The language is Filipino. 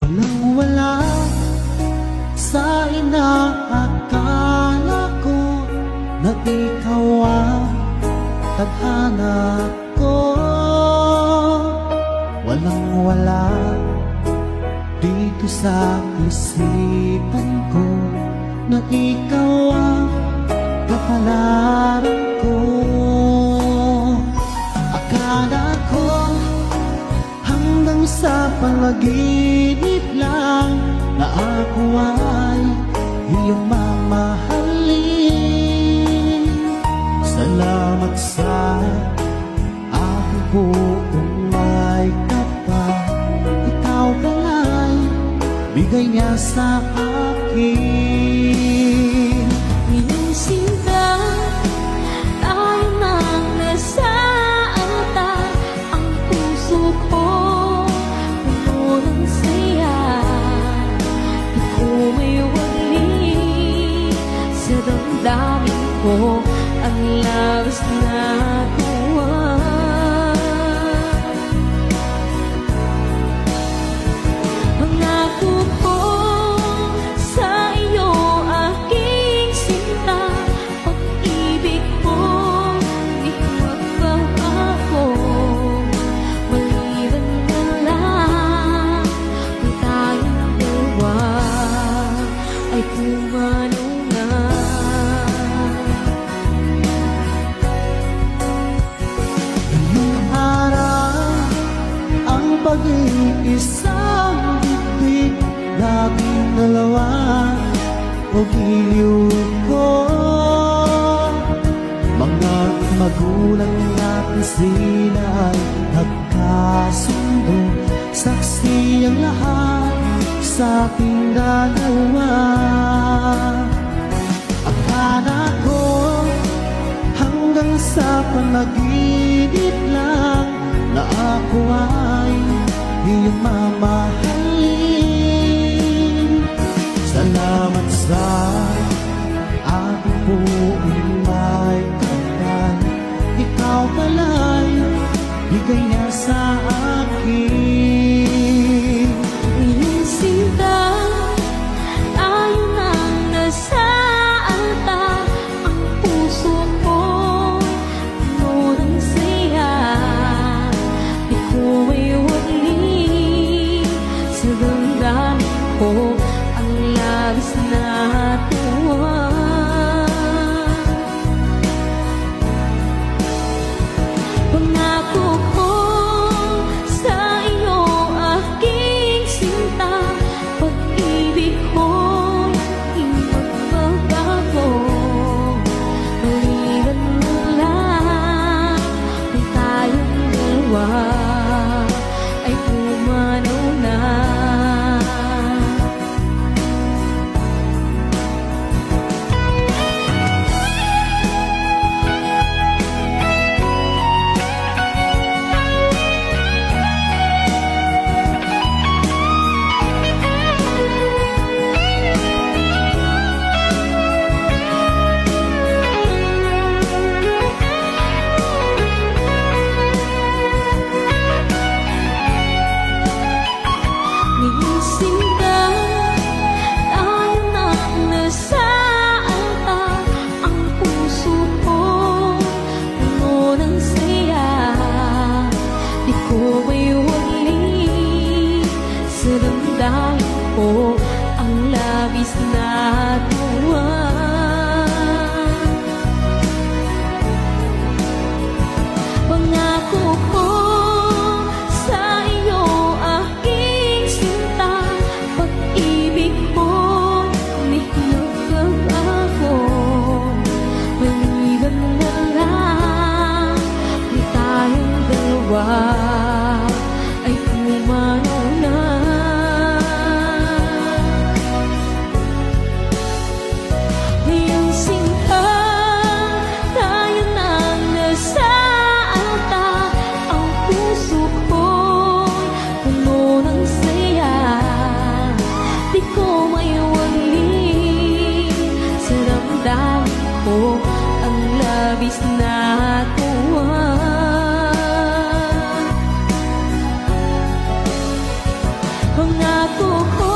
Walang-wala sa inaakala ko na ikaw ang tadhana ko. Walang-wala dito sa isipan ko na ikaw ang kapalaran ko. Akala ko hanggang sa panaginip lang na ako ay iyong mamahalin. Salamat sa aking buong may kapal, ikaw pala'y bigay niya sa akin. Minsinta tayo nang nasa altar, ang puso ko puno ng saya. Ikaw ay wali sa damdamin ko, ang labis na tuwa. Pangako ko sa iyo, aking sinta, pag-ibig mo di magbabago. Maliban na lang kung tayong dalawa ay pumanaw na. Ngayong araw ang pag-iisang bibig, laging dalawa o giliw ko. Mga magulang natin sila ay nagkasundo, saksi ang lahat sa ating dalawa. Akala ko hanggang sa panaginip lang na ako ay iyong mamahalin. Salamat sa aking buong may kapal, ikaw pala'y bigay niya sa akin. Minsinta tayo nang nasa altar, ang puso ko puno ng saya. Ikaw ay wali sa damdamin ko, ang labis na tuwa. Pangako ko sa iyo, aking sinta, pag-ibig mo di magbabago. Maliban na lang kung tayong dalawa ay pumanaw na. Minsinta tayo nang nasa altar, ang puso ko puno ng saya. Ikaw ay wali sa damdamin ko, ang labis na tuwa. Pangako ko sa iyo, aking sinta, pag-ibig mo di magbabago. Maliban na lang kung tayong dalawa ay pumanaw na. ko